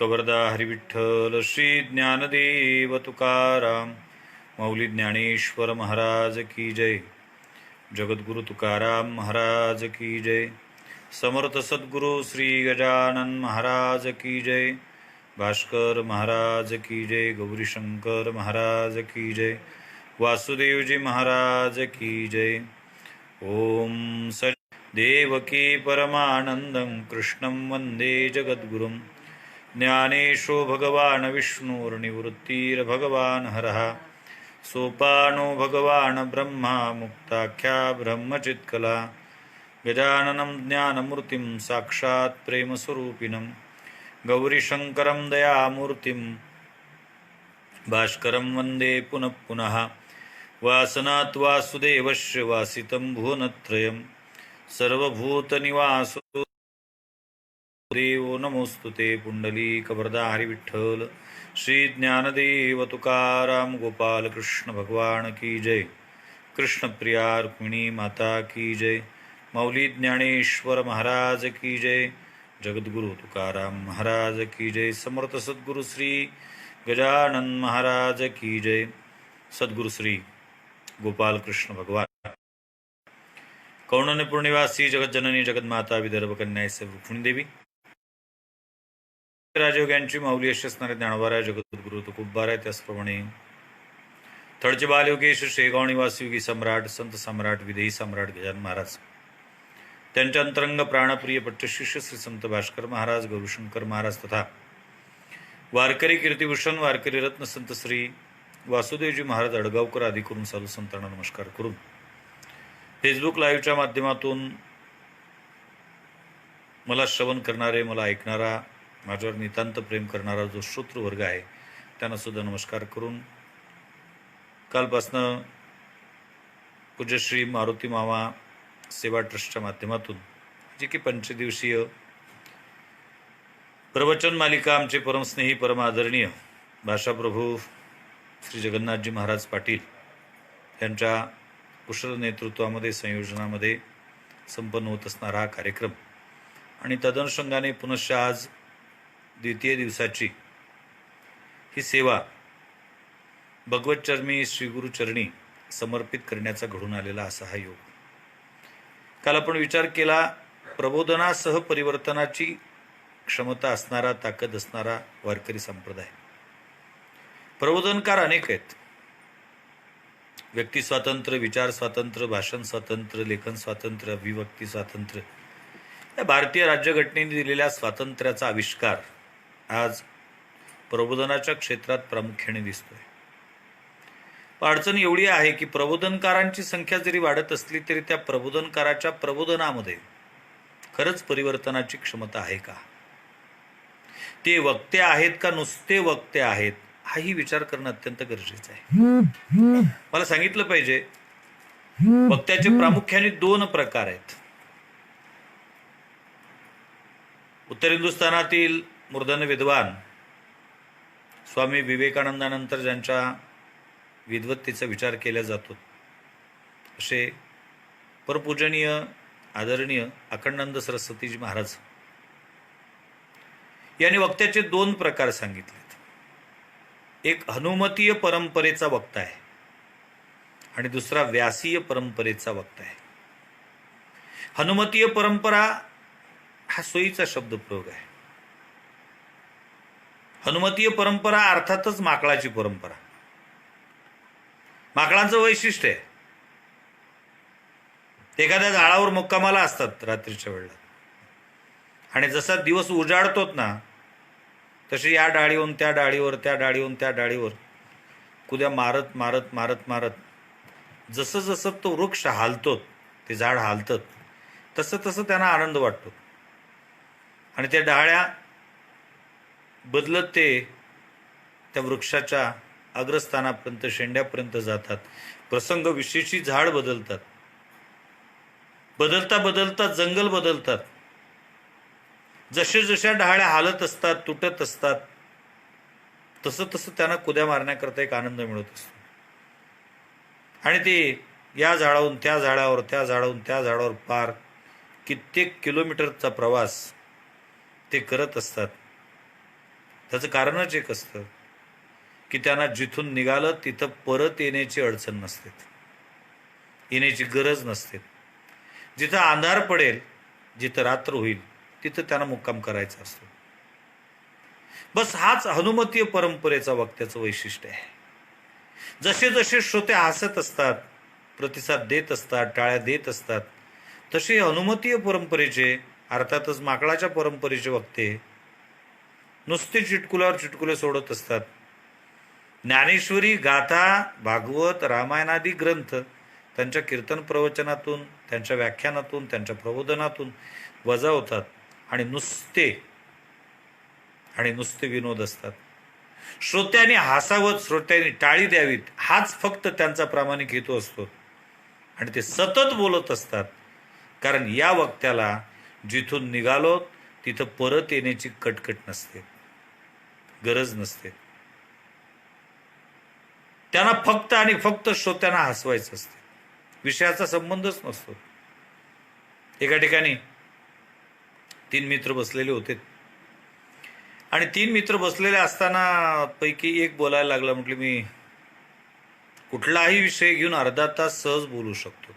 तुकवरदा हरिविठ्ठल श्री ज्ञानदेव तुकाराम माऊली ज्ञानेश्वर महाराज की जय. जगद्गुरु तुकाराम महाराज की जय. समर्थ सद्गुरु श्री गजानन महाराज की जय. भास्कर महाराज की जय. गौरीशंकर महाराज की जय. वासुदेवजी महाराज की जय. ओम सच देवकी परमानंदं कृष्णं वंदे जगद्गुरुं. ज्ञानेशो भगवान विष्णुर्निवृत्तिर्भगवान हरः. सोपानो भगवान ब्रह्मा मुक्ताख्या ब्रह्मचित्कला. गजाननं ज्ञानमूर्तिं साक्षात् प्रेमस्वरूपिणं गौरीशंकरं दयामूर्तिं भास्करं वन्दे पुनः पुनः. वासनात् वासुदेवस्य वासितं भुवनत्रयं सर्वभूतनिवासो देवो नमोस्तुते. पुंडलीकवरदा हरिविठ्ठल श्री ज्ञानदेव तुकाराम गोपाल कृष्ण भगवान की जय. कृष्ण प्रिया रुक्मिणी माता की जय. माऊली ज्ञानेश्वर महाराज की जय. जगद्गुरु तुकाराम महाराज की जय. समर्थ सद्गुरु श्री गजानन महाराज की जय. सद्गुरु श्री गोपाल कृष्ण भगवान. कौंडण्यपूर निवासी जगज्जननी जगन्माता विदर्भ कन्या रुक्मिणी देवी राजयोग्यांची माऊली अशी असणारे ज्ञानोबाराय जगद्गुरु तुकोबाराय. त्याचप्रमाणे थडचे बालयोगेश शेगाव निवासी योगी सम्राट संत सम्राट विदेही सम्राट गजानन महाराज, त्यांच्या अंतरंग प्राणप्रिय पट्टशिष्य श्री संत भास्कर महाराज, गौरीशंकर महाराज तथा वारकरी कीर्तिभूषण वारकरी रत्न संत श्री वासुदेवजी महाराज अडगावकर आदी करून साधू संतांना नमस्कार करून फेसबुक लाईव्हच्या माध्यमातून मला श्रवण करणारे, मला ऐकणारा, माझ्यावर नितांत प्रेम करणारा जो श्रोतृ वर्ग आहे त्यांना सुद्धा नमस्कार करून कालपासनं पूज्यश्री मारुती मामा सेवा ट्रस्टच्या माध्यमातून जी की पंचदिवसीय प्रवचन मालिका आमचे परमस्नेही परमादरणीय भाषाप्रभू श्री जगन्नाथजी महाराज पाटील यांच्या कुशल नेतृत्वामध्ये संयोजनामध्ये संपन्न होत असणारा हा कार्यक्रम आणि तदनुषंगाने पुनश्च आज द्वितीय दिवसाची ही सेवा भगवतचरणी श्री गुरुचरणी समर्पित करण्याचा घडून आलेला असा हा योग. काल आपण विचार केला, प्रबोधनासह परिवर्तनाची क्षमता असणारा, ताकद असणारा वारकरी संप्रदाय. प्रबोधनकार अनेक आहेत. व्यक्ती स्वातंत्र्य, विचार स्वातंत्र्य, भाषण स्वातंत्र्य, लेखन स्वातंत्र्य, अभिव्यक्ती स्वातंत्र्य या भारतीय राज्यघटनेने दिलेल्या स्वातंत्र्याचा आविष्कार आज प्रबोधनाच्या क्षेत्रात प्रामुख्याने दिसतोय. अडचण एवढी आहे की प्रबोधनकारांची संख्या जरी वाढत असली तरी त्या प्रबोधनकाराच्या प्रबोधनामध्ये खरंच परिवर्तनाची क्षमता आहे का? ते वक्ते आहेत का नुसते वक्ते आहेत? हाही विचार करणं अत्यंत गरजेचं आहे. मला सांगितलं पाहिजे, वक्त्याचे प्रामुख्याने दोन प्रकार आहेत. उत्तर हिंदुस्थानातील मूर्धन्य विद्वान स्वामी विवेकानंदानंतर ज्यांच्या विद्वत्तेचा विचार केला जातो असे परपूजनीय आदरणीय अखंडानंद सरस्वतीजी महाराज यांनी वक्त्याचे दोन प्रकार सांगितलेत. एक हनुमतीय परंपरेचा वक्ता आहे आणि दुसरा व्यासीय परंपरेचा वक्ता आहे. हनुमतीय परंपरा हा सोयीचा शब्दप्रयोग आहे. हनुमतीय परंपरा अर्थातच माकळाची परंपरा. माकळांचं वैशिष्ट्य आहे, एखाद्या झाडावर मुक्कामाला असतात रात्रीच्या वेळेला आणि जसा दिवस उजाडतोत ना तशी या डाळीवरून त्या डाळीवर, त्या डाळीवरून त्या डाळीवर कुद्या मारत मारत मारत मारत जसं जसं तो वृक्ष हालतो, ते झाड हालतं, तसं तसं त्यांना आनंद वाटतो आणि त्या डाळ्या बदलत ते त्या वृक्षाच्या अग्रस्थानापर्यंत, शेंड्यापर्यंत जातात. प्रसंग विशेषी झाड बदलतात, बदलता बदलता जंगल बदलतात. जसे जशा डाळ्या हालत असतात, तुटत असतात, तसं तसं त्यांना कुद्या मारण्याकरता एक आनंद मिळत असतो आणि ते या झाडावरून त्या झाडावर, त्या झाडावरून त्या झाडावर पार कित्येक किलोमीटरचा प्रवास ते करत असतात त्याचं कारणच एक असतं की त्यांना जिथून निघालं तिथं परत येण्याची अडचण नसते, येण्याची गरज नसते. जिथं अंधार पडेल, जिथं रात्र होईल, तिथं त्यांना मुक्काम करायचा असतो. बस हाच हनुमतीय परंपरेचा वक्त्याचं वैशिष्ट्य आहे. जसे जसे श्रोते हसत असतात, प्रतिसाद देत असतात, टाळ्या देत असतात, तसे हनुमतीय परंपरेचे, अर्थातच माकडाच्या परंपरेचे वक्ते नुसते चिटकुल्यावर चिटकुले सोडत असतात. ज्ञानेश्वरी, गाथा, भागवत, रामायणादी ग्रंथ त्यांच्या कीर्तन प्रवचनातून, त्यांच्या व्याख्यानातून, त्यांच्या प्रबोधनातून वजावतात आणि नुसते विनोद असतात. श्रोत्यांनी हसावत, श्रोत्यांनी टाळी द्यावीत, हाच फक्त त्यांचा प्रामाणिक हेतू असतो. आणि ते सतत बोलत असतात, कारण या वक्त्याला जिथून निघालो तिथं परत येण्याची कटकट नसते, गरज नसते. त्यांना फक्त आणि फक्त श्रोत्यांना हसवायचं असते, विषयाचा संबंधच नसतो. एका ठिकाणी 3 मित्र बसलेले होते आणि 3 मित्र बसलेले असताना पैकी एक बोलायला लागला. म्हटले, मी कुठलाही विषय घेऊन अर्धा तास सहज बोलू शकतो,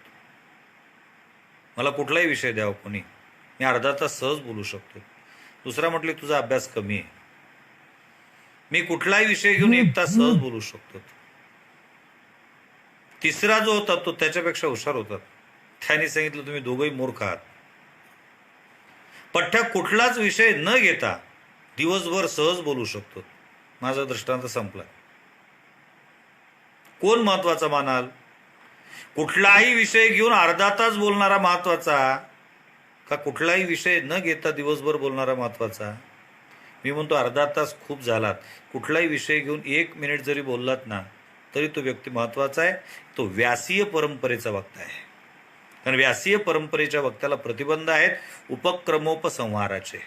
मला कुठलाही विषय द्यावा कोणी, मी अर्धा तास सहज बोलू शकतो. दुसरा म्हटले, तुझा अभ्यास कमी आहे, मी कुठलाही विषय घेऊन 1 तास सहज बोलू शकतो. तिसरा जो होता तो त्याच्यापेक्षा हुशार होता. त्याने सांगितलं, तुम्ही दोघंही मूर्ख आहात, पठ्ठ्या कुठलाच विषय न घेता दिवसभर सहज बोलू शकतो. माझा दृष्टांत संपला. कोण महत्वाचा मानाल? कुठलाही विषय घेऊन अर्धा तास बोलणारा महत्वाचा का कुठलाही विषय न घेता दिवसभर बोलणारा महत्वाचा? मी म्हणतो अर्धा तास खूप झालात. कुठलाही विषय घेऊन 1 मिनिट जरी बोललात ना तरी तो व्यक्ती महत्वाचा आहे. तो व्यासीय परंपरेचा वक्ता आहे. कारण व्यासीय परंपरेच्या वक्त्याला प्रतिबंध आहेत उपक्रमोपसंहाराचे.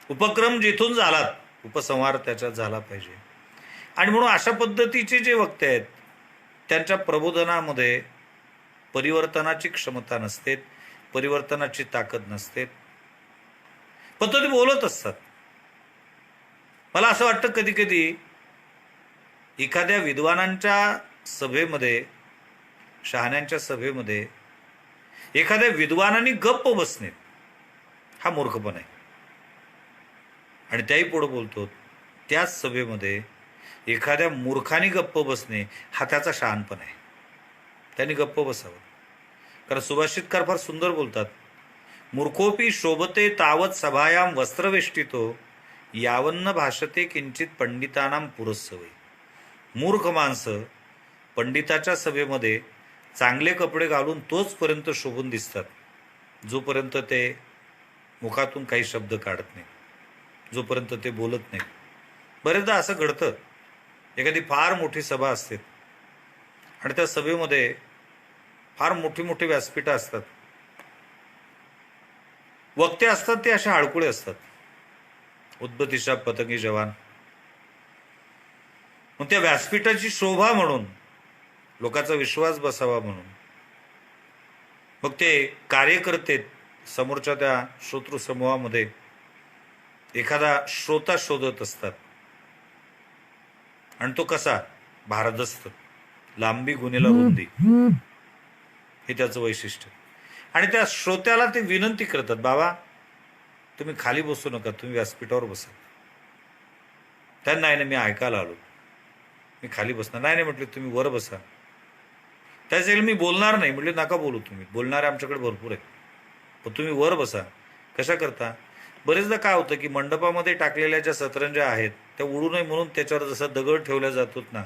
उपक्रम जिथून झालात, उपसंहार त्याच्यात झाला पाहिजे. आणि म्हणून अशा पद्धतीचे जे वक्ते आहेत त्यांच्या प्रबोधनामध्ये परिवर्तनाची क्षमता नसते, परिवर्तनाची ताकद नसते, पण ते बोलत असतात. मला असं वाटतं कधी कधी एखाद्या विद्वानांच्या सभेमध्ये, शहाण्यांच्या सभेमध्ये एखाद्या विद्वानांनी गप्प बसणे हा मूर्खपणा आहे. आणि त्याही पुढे बोलतो, त्याच सभेमध्ये एखाद्या मूर्खाने गप्प बसणे हा त्याचा शहाणपण आहे. त्यांनी गप्प बसावं. कारण सुभाषितकार फार सुंदर बोलतात, मूर्खोपी शोभते तावत सभायाम वस्त्रवेष्टितो यावन्न भाषते किंचित पंडितानाम पुरस्सवे. मूर्ख माणसं पंडिताच्या सभेमध्ये चांगले कपडे घालून तोचपर्यंत शोभून दिसतात जोपर्यंत ते मुखातून काही शब्द काढत नाही, जोपर्यंत ते बोलत नाही. बरेचदा असं घडतं, एखादी फार मोठी सभा असते आणि त्या सभेमध्ये फार मोठी मोठी व्यासपीठं असतात, वक्ते असतात ते असे हाडकुळे असतात, उद्बत्तीशा पतंगी जवान. मग त्या व्यासपीठाची शोभा म्हणून, लोकांचा विश्वास बसावा म्हणून मग ते कार्यकर्ते समोरच्या त्या श्रोतृ समूहामध्ये एखादा श्रोता शोधत असतात. आणि तो कसा? भारदस्त, लांबी गुन्हेला रुंदी, हे त्याचं वैशिष्ट्य. आणि त्या श्रोत्याला ते विनंती करतात, बाबा तुम्ही खाली बसू नका, तुम्ही व्यासपीठावर बसा. त्यांना नाही, मी ऐकायला आलो, मी खाली बसणार नाही. म्हटले तुम्ही वर बसा. त्याच्यासाठी मी बोलणार नाही. म्हटले नका बोलू, तुम्ही बोलणारे आमच्याकडे भरपूर आहेत, पण तुम्ही वर बसा. कशा करता? बरेचदा काय होतं की मंडपामध्ये टाकलेल्या ज्या सतरंज्या आहेत त्या उडू नये म्हणून त्याच्यावर जसा दगड ठेवल्या जातात ना,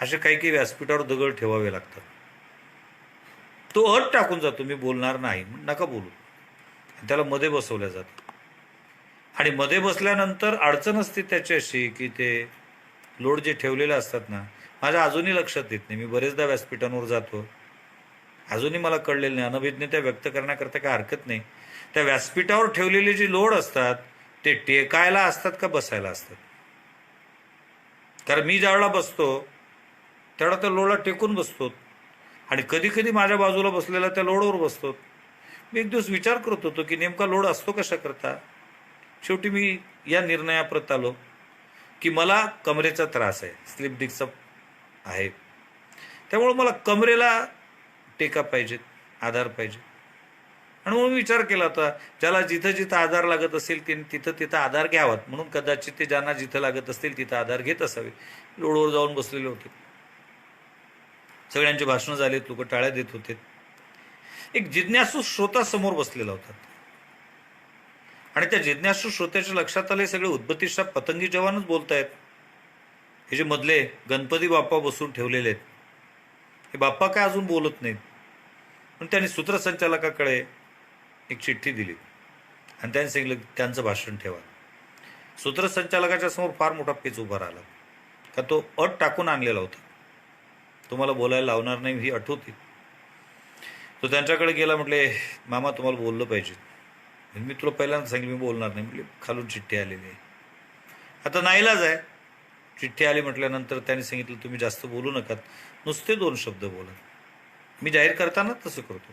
असे काही काही व्यासपीठावर दगड ठेवावे लागतात. तो अट टाकून जातो, मी बोलणार नाही, नका बोलू. त्याला मध्ये बसवल्या जातं. आणि मध्ये बसल्यानंतर अडचण असते त्याची अशी की ते लोड जे ठेवलेले असतात ना, माझ्या अजूनही लक्षात येत नाही. मी बरेचदा व्यासपीठांवर जातो, अजूनही मला कळलेलं नाही. अनभिज्ञता व्यक्त करण्याकरता काय हरकत नाही. त्या व्यासपीठावर ठेवलेले जे लोड असतात ते टेकायला असतात का बसायला असतात? कारण मी ज्यावेळेला बसतो त्यावेळेला त्या लोडला टेकून बसतो आणि कधी कधी माझ्या बाजूला बसलेला त्या लोडवर बसतो. मी एक दिवस विचार करत होतो की नेमका लोड असतो कशा करता. शेवटी मी या निर्णयाप्रत आलो की मला कमरेचा त्रास आहे, स्लिप डिस्कचा आहे, त्यामुळे मला कमरेला टेका पाहिजेत, आधार पाहिजे. आणि म्हणून विचार केला होता ज्याला जिथं जिथं आधार लागत असेल तिथं तिथं आधार घ्यावात, म्हणून कदाचित ते ज्यांना जिथं लागत असतील तिथं आधार घेत असावे. रोडवर जाऊन बसलेले होते, सगळ्यांचे भाषणं झालेत, लोक टाळ्या देत होते. एक जिज्ञासू श्रोता समोर बसलेला होता आणि त्या जिज्ञासू श्रोत्याच्या लक्षात आले सगळे उद्बत्तीच्या पतंगी जवानच बोलतायत. हे जे मधले गणपती बाप्पा बसून ठेवलेले आहेत, हे बाप्पा काय अजून बोलत नाहीत. पण त्यांनी सूत्रसंचालकाकडे एक चिठ्ठी दिली आणि त्यांनी सांगितलं त्यांचं भाषण ठेवा. सूत्रसंचालकाच्या समोर फार मोठा पेच उभा राहिला, का तो अट टाकून आणलेला होता, तुम्हाला बोलायला लावणार नाही ही अट होती. तो त्यांच्याकडे गेला, म्हटले मामा तुम्हाला बोललं पाहिजे. मी तुला पहिल्यांदा सांगितलं मी बोलणार नाही. म्हटले खालून चिठ्ठी आलेली आहे, आता नाईलाज आहे. चिठ्ठी आली म्हटल्यानंतर त्यांनी सांगितलं तुम्ही जास्त बोलू नका, नुसते 2 शब्द बोला. मी जाहीर करताना तसं करतो,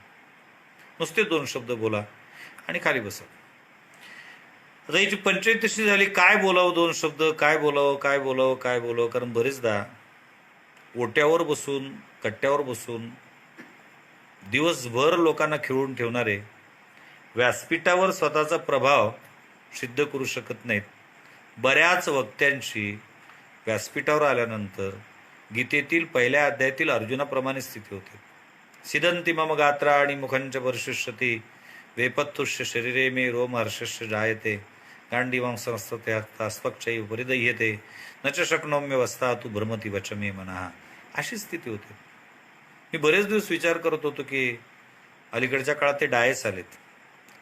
नुसते 2 शब्द बोला आणि खाली बसा. आता याची पंचायत तशी झाली, काय बोलावं 2 शब्द, काय बोलावं काय बोलावं काय बोलावं. कारण बरेचदा ओट्यावर बसून कट्ट्यावर बसून दिवसभर लोकांना खिळून ठेवणारे व्यासपीठावर स्वतःचा प्रभाव सिद्ध करू शकत नाहीत. बऱ्याच वक्त्यांची व्यासपीठावर आल्यानंतर गीतेतील पहिल्या अध्यायातील अर्जुनाप्रमाणे स्थिती होते. सिदंती मम गात्रा आणि मुखंच वर्षिष्यती वेपत्तुष्य शरीरे मे रोमहर्षस्य जायते गांडीवं संस्थत्यास्पक्षै परिदह्यते न च शक्नोम्यवस्था तू भ्रमती वच मे मनः. अशी स्थिती होते. मी बरेच दिवस विचार करत होतो की अलीकडच्या काळात ते डायस आलेत,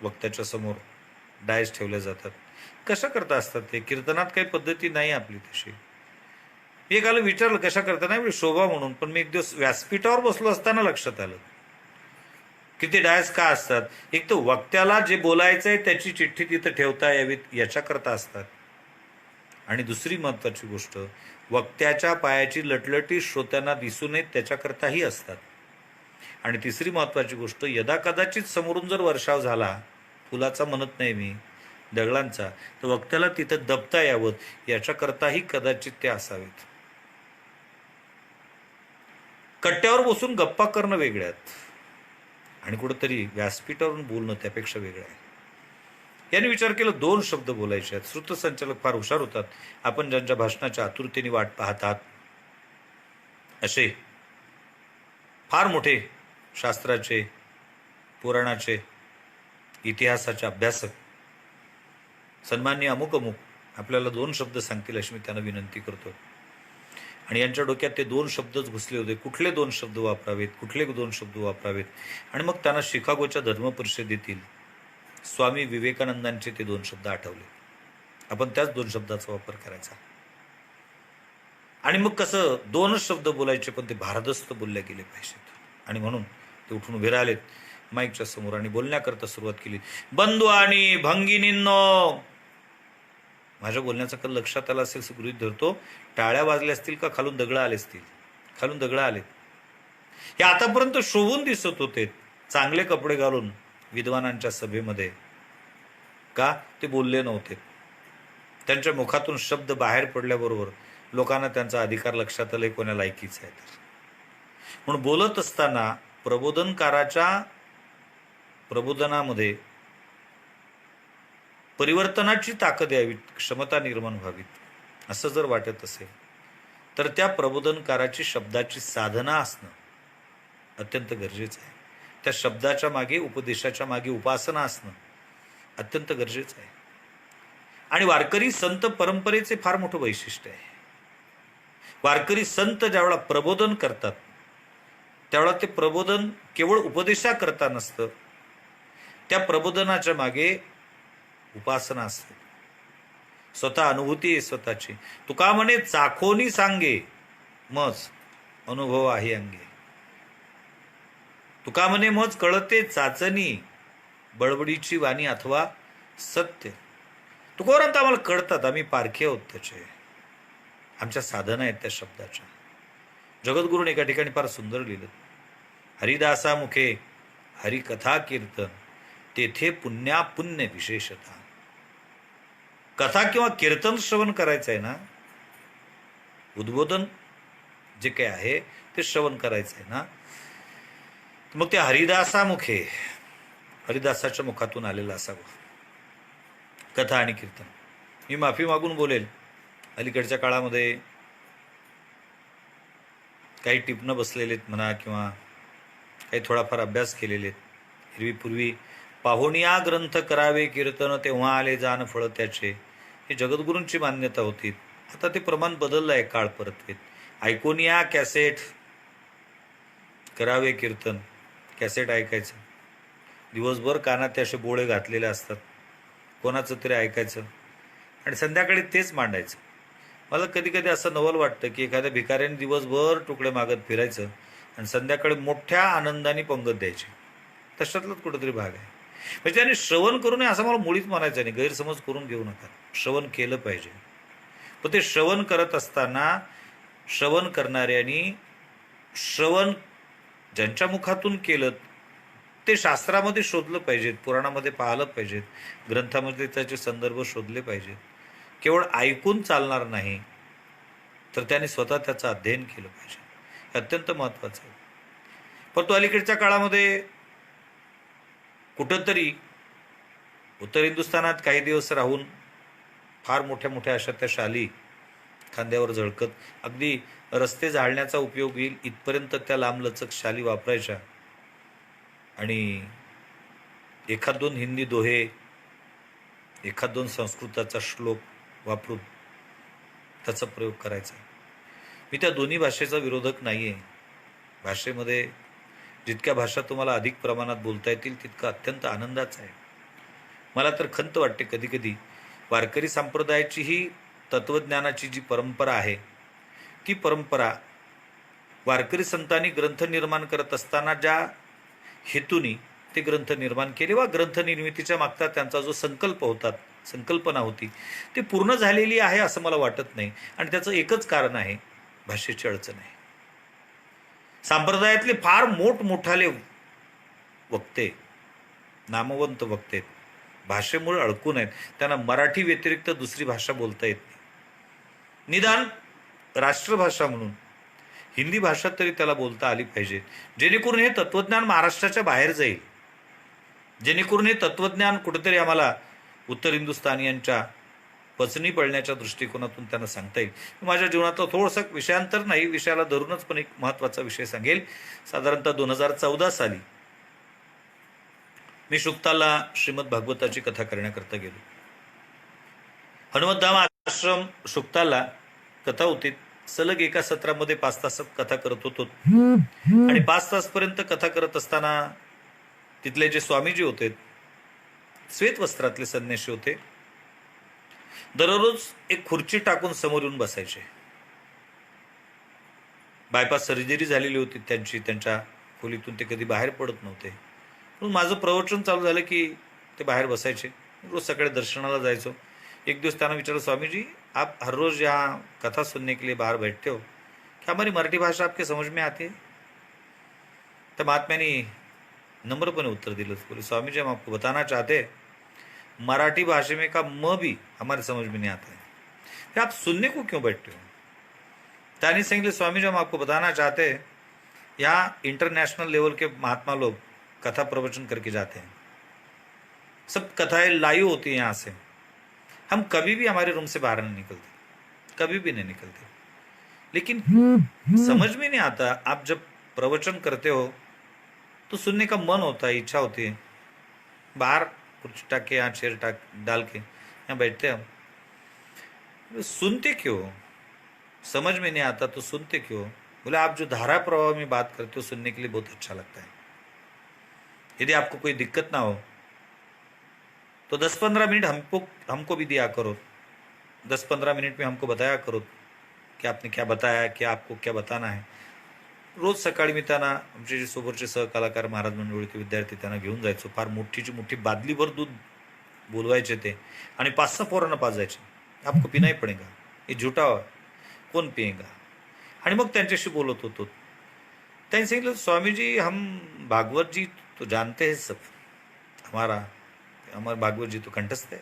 वक्त्याच्या समोर डायस ठेवले जातात. कशा करता असतात ते? कीर्तनात काही पद्धती नाही आपली तशी. मी एकाला विचारलं कशा करता, नाही शोभा म्हणून. पण मी एक दिवस व्यासपीठावर बसलो असताना लक्षात आलं की ते डायस का असतात. एक तर वक्त्याला जे बोलायचं आहे त्याची चिठ्ठी तिथं ठेवता यावीत याच्याकरता असतात, आणि दुसरी महत्वाची गोष्ट वक्त्याच्या पायाची लटलटी श्रोत्यांना दिसू नयेत त्याच्याकरताही असतात. आणि तिसरी महत्वाची गोष्ट, यदा कदाचित समोरून जर वर्षाव झाला, फुलाचा म्हणत नाही मी, दगडांचा, तर वक्त्याला तिथं दबता यावं याच्याकरताही कदाचित ते असावेत. कट्ट्यावर बसून गप्पा करणं वेगळ्यात आणि कुठंतरी व्यासपीठावरून बोलणं त्यापेक्षा वेगळं आहे. याने विचार केला 2 शब्द बोलायचे आहेत. सूत्रसंचालक फार हुशार होतात. आपण ज्यांच्या भाषणाच्या आतुरतेने वाट पाहतात असे फार मोठे शास्त्राचे, पुराणाचे, इतिहासाचे अभ्यासक सन्माननीय अमुक आपल्याला 2 शब्द सांगतील अशी मी त्यांना विनंती करतो. आणि यांच्या डोक्यात ते 2 शब्दच घुसले होते. कुठले 2 शब्द वापरावेत, कुठले 2 शब्द वापरावेत. आणि मग त्यांना शिकागोच्या धर्म परिषदेतील स्वामी विवेकानंदांचे ते 2 शब्द आठवले. आपण त्याच 2 शब्दाचा वापर करायचा. आणि मग कसं 2च शब्द बोलायचे, पण ते भारदस्त बोलले गेले पाहिजेत. आणि म्हणून ते उठून उभे राहिलेत माईकच्या समोर आणि बोलण्याकरता सुरुवात केली. बंधू आणि भंगिनींनो, माझ्या बोलण्याचं कल लक्षात आलं असेल गृहीत धरतो. टाळ्या वाजल्या असतील का खालून दगड आले असतील? खालून दगड आलेत. हे आतापर्यंत शोभून दिसत होते चांगले कपडे घालून विद्वानांच्या सभेमध्ये, का ते बोलले नव्हते. त्यांच्या मुखातून शब्द बाहेर पडल्याबरोबर लोकांना त्यांचा अधिकार लक्षात आले कोण्या लायकीचा आहे तर. म्हणून बोलत असताना प्रबोधनकाराच्या प्रबोधनामध्ये परिवर्तनाची ताकद यावी, क्षमता निर्माण व्हावीत असं जर वाटत असेल तर त्या प्रबोधनकाराची शब्दाची साधना असणं अत्यंत गरजेचं आहे. त्या शब्दाच्या मागे, उपदेशाच्या मागे उपासना असणं अत्यंत गरजेचं आहे. आणि वारकरी संत परंपरेचे फार मोठं वैशिष्ट्य आहे. वारकरी संत ज्यावेळा प्रबोधन करतात त्यावेळा ते प्रबोधन केवळ उपदेशाकरता नसतं, त्या प्रबोधनाच्या मागे उपासना असते, स्वतः अनुभूती आहे स्वतःची. तुका म्हणे चाखोनी सांगे मज अनुभव आहे अंगे. तुका म्हणे मज कळते चाचणी बडबडीची वाणी अथवा सत्य. तुकोरांत आम्हाला कळतात, आम्ही पारखे आहोत त्याचे, आमच्या साधना आहेत त्या शब्दाच्या. जगद्गुरूने एका ठिकाणी फार सुंदर लिहिलं, हरिदासा मुखे हरिकथा कीर्तन तेथे पुण्य विशेषता. कथा किंवा कीर्तन श्रवण करायचं आहे ना, उद्बोधन जे काही आहे ते श्रवण करायचं आहे ना. मग ते हरिदासामुखे, हरिदासाच्या मुखातून आलेलं असावं कथा आणि कीर्तन. मी माफी मागून बोलेल, अलीकडच्या काळामध्ये काही टिपणं बसलेलेत म्हणा किंवा काही थोडाफार अभ्यास केलेले आहेत. एरवी पूर्वी पाहुणिया ग्रंथ करावे कीर्तन तेव्हा आले जाण फळ त्याचे, हे जगद्गुरूंची मान्यता होती. आता ते प्रमाण बदललं आहे काळ परतवेत. ऐकून या कॅसेट, करावे कीर्तन, कॅसेट ऐकायचं, दिवसभर कानात ते असे बोळे घातलेले असतात, कोणाचं तरी ऐकायचं आणि संध्याकाळी तेच मांडायचं. मला कधी कधी असं नवल वाटतं की एखाद्या भिकाऱ्याने दिवसभर तुकडे मागत फिरायचं आणि संध्याकाळी मोठ्या आनंदाने पंगत द्यायची. तशातलाच कुठंतरी भाग आहे. म्हणजे त्याने श्रवण करू नये असं मला मुळीच म्हणायचं नाही, गैरसमज करून घेऊ नका. श्रवण केलं पाहिजे, पण ते श्रवण करत असताना श्रवण करणाऱ्यांनी श्रवण ज्यांच्या मुखातून केलं ते शास्त्रामध्ये शोधलं पाहिजेत, पुराणामध्ये पाहिलं पाहिजेत, ग्रंथामध्ये त्याचे संदर्भ शोधले पाहिजेत. केवळ ऐकून चालणार नाही, तर त्याने स्वतः त्याचं अध्ययन केलं पाहिजे. हे अत्यंत महत्त्वाचं आहे. परंतु अलीकडच्या काळामध्ये कुठंतरी उत्तर हिंदुस्थानात काही दिवस राहून फार मोठ्या मोठ्या अशा त्या शाली खांद्यावर झळकत, अगदी रस्ते जाळण्याचा उपयोग येईल इथपर्यंत त्या लांबलचक शाली वापरायच्या आणि एखाद दोन हिंदी दोहे, एखाद दोन संस्कृताचा श्लोक वापरून त्याचा प्रयोग करायचा. मी त्या दोन्ही भाषेचा विरोधक नाही आहे. भाषेमध्ये जितक्या भाषा तुम्हाला अधिक प्रमाणात बोलता येतील तितका अत्यंत आनंदाचा आहे. मला तर खंत वाटते कधी कधी वारकरी संप्रदायाची ही तत्त्वज्ञानाची जी परंपरा आहे, ती परंपरा वारकरी संतांनी ग्रंथ निर्माण करत असताना ज्या हेतूनी ते ग्रंथ निर्माण केले वा ग्रंथ निर्मितीच्या मागचा त्यांचा जो संकल्प होता, संकल्पना होती, ती पूर्ण झालेली आहे असं मला वाटत नाही. आणि त्याचं एकच कारण आहे, भाषेची अडचण आहे. संप्रदायातले फार मोठमोठाले वक्ते, नामवंत वक्ते भाषेमुळे अडकून आहेत. त्यांना मराठी व्यतिरिक्त दुसरी भाषा बोलता येत नाही. निदान राष्ट्रभाषा म्हणून हिंदी भाषा तरी त्याला बोलता आली पाहिजे, जेणेकरून हे तत्त्वज्ञान महाराष्ट्राच्या बाहेर जाईल, जेणेकरून हे तत्त्वज्ञान कुठेतरी आम्हाला उत्तर हिंदुस्थानियांच्या पचनी पडण्याच्या दृष्टिकोनातून त्यांना सांगता येईल. माझ्या जीवनातलं थोडंसं विषयांतर नाही, विषयाला धरूनच पण एक महत्त्वाचा विषय सांगेल. साधारणतः 2014 साली मी शुक्ताला श्रीमद भागवताची कथा करण्याकरता गेलो. हनुमतधाम आश्रम शुक्ताला कथा होती. सलग एका सत्रामध्ये 5 तास कथा करत होतो आणि 5 तासपर्यंत कथा करत असताना तिथले जे स्वामीजी होते, श्वेत वस्त्रातले संन्यासी होते, दररोज एक खुर्ची टाकून समोर येऊन बसायचे. बायपास सर्जरी झालेली होती त्यांची, त्यांच्या खोलीतून ते कधी बाहेर पडत नव्हते. म्हणून माझं प्रवचन चालू झालं की ते बाहेर बसायचे. रोज सकाळी दर्शनाला जायचो. एक दिवस त्यांना विचारलं, स्वामी जी आप हर रोज यहाँ कथा सुनने के लिए बाहर बैठते हो, क्या हमारी मराठी भाषा आपके समझ में आती है? तर महात्म्याने नम्रपणे उत्तर दिलं, बोले स्वामी जी हम आपको बताना चाहते हैं मराठी भाषा में का म भी हमारे समझ में नहीं आता है, फिर आप सुनने को क्यों बैठते हो? तानी सांगितले, स्वामी जी हम आपको बताना चाहते हैं यहाँ इंटरनेशनल लेवल के महात्मा लोग कथा प्रवचन करके जाते हैं, सब कथाएं लाइव होती हैं यहाँ से, हम कभी भी हमारे रूम से बाहर नहीं निकलते, कभी भी नहीं निकलते, लेकिन समझ में नहीं आता. आप जब प्रवचन करते हो तो सुनने का मन होता है, इच्छा होती है. बाहर कुर्सी टाक के, यहाँ चेयर टाक डाल के यहाँ बैठते हम, सुनते क्यों? समझ में नहीं आता तो सुनते क्यों? बोले आप जो धारा प्रवाह में बात करते हो सुनने के लिए बहुत अच्छा लगता है. यदि आपको कोई दिक्कत ना हो तो 10-15 मिनट हमको भी दिया करो. 10-15 मिनट में हमको बताया करो कि आपने क्या बताया, क्या आपको क्या बताना है. रोज सकाळी मी त्यांना, आमचे जे सोबतचे सहकलाकार महाराज मंडळीचे विद्यार्थी, त्यांना घेऊन जायचो. फार मोठीची मोठी बादलीभर दूध बोलवायचे ते आणि 5-6 पोरांना पाजायचे. आपको पिना ही पडेगा, हे झुटा कोण पिएगा. आणि मग त्यांच्याशी बोलत होतो. त्यांनी सांगितलं, स्वामीजी हम भागवत जी तो जानते हैं सब, हमारा भागवत जी तो कंठस्थ है,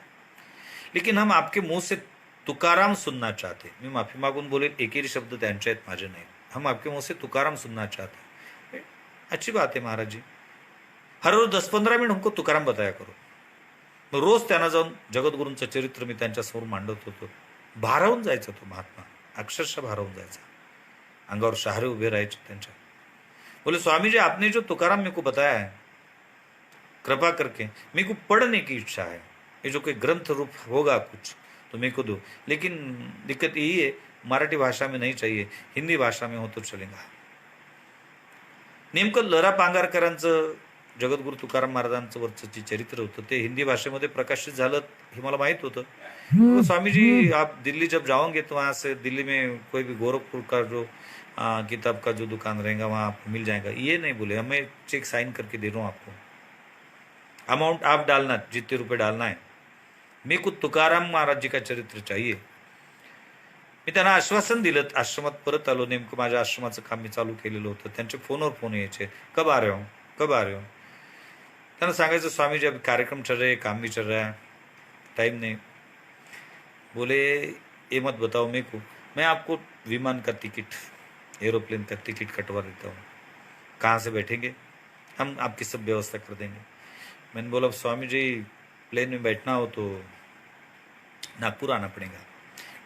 लेकिन हम आपके मुंह से तुकाराम सुनना चाहते, मी माफी मागून बोलेल, एक ही शब्द त्यांचे आहेत, माझे नाही. हम आपके मुंह से तुकाराम सुनना चाहते. अच्छी बात है महाराज जी, हर रोज 10-15 मिनिट हमको तुकाराम बताया करो. मग रोज त्यांना जाऊन जगद्गुरूंचं चरित्र मी त्यांच्यासमोर मांडत होतो. भारावून जायचा तो महात्मा, अक्षरशः भारावून जायचा. अंगावर शहारे उभे राहायचे त्यांच्या. बोले स्वामी जी, आपने जो तुकाराम मेरे को बताया है, कृपा करके मेरे को पढ़ने की इच्छा है. ये जो कोई ग्रंथ रूप होगा कुछ तो मेरे को दो, लेकिन दिक्कत यही है मराठी भाषा में नहीं चाहिए, हिंदी भाषा में हो तो चलेगा. नेमकं लरा पांगारकरांचं, जगद्गुरु तुकाराम महाराजांचं वरचं जे चरित्र होतं ते हिंदी भाषेमध्ये प्रकाशित झालं हे मला माहीत होतं. तो स्वामी जी, आप दिल्ली जब जाओगे तो वहाँ से दिल्ली में कोई भी गोरखपुर का जो किताब का जो दुकान रहेगा वहाँ आपको मिल जाएगा. ये नहीं बोले, हमें चेक साइन करके दे रहा हूँ आपको, अमाउंट आप डालना, जितने रुपये डालना है. मी को तुकाराम महाराज जी का चरित्र चाहिए. मी त्यांना आश्वासन दिलं. आश्रमात परत आलो. नेमकं माझ्या आश्रमाचं काम मी चालू केलेलं होतं. त्यांचे फोनवर फोन यायचे, कब आ रहे हो, कब आ रहे हो. त्यांना सांगायचं, स्वामी जी अभी कार्यक्रम चल रहे, काम भी चल रहा है, टाइम नहीं. बोले ये मत बताओ मेरे को, मैं आपको विमान का टिकट, एरोप्लेन का टिकट कटवा देता हूँ, कहाँ से बैठेंगे, हम आपकी सब व्यवस्था कर देंगे. मैंने बोला स्वामी जी, प्लेन में बैठना हो तो नागपुर आना पड़ेगा.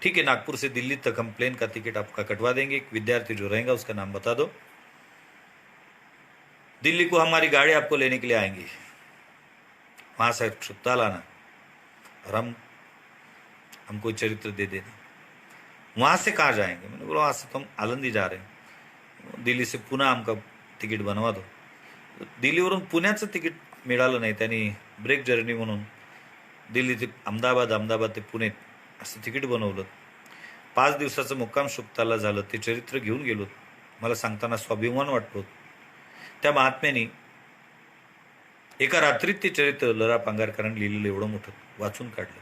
ठीक है, नागपुर से दिल्ली तक हम प्लेन का टिकट आपका कटवा देंगे. एक विद्यार्थी जो रहेगा उसका नाम बता दो, दिल्ली को हमारी गाड़ी आपको लेने के लिए आएंगी, वहां से छुट्टा लाना और हमको चरित्र दे देना. वहां से कहाँ जाएंगे. मैंने बोला वहां से तो हम आलंदी जा रहे हैं, दिल्ली से पुन्हा आमका तिकीट बनवा दो. दिल्लीवरून पुण्याचं तिकीट मिळालं नाही. त्यांनी ब्रेक जर्नी म्हणून दिल्ली ते अहमदाबाद, अहमदाबाद ते पुणे असं तिकीट बनवलं. 5 दिवसाचं मुक्काम शुक्ताला झालं. ते चरित्र घेऊन गेलो. मला सांगताना स्वाभिमान वाटतो. त्या महात्म्याने एका रात्रीत ते चरित्र लरा पांगारकरांनी लिहिलेलं एवढं मोठं वाचून काढलं.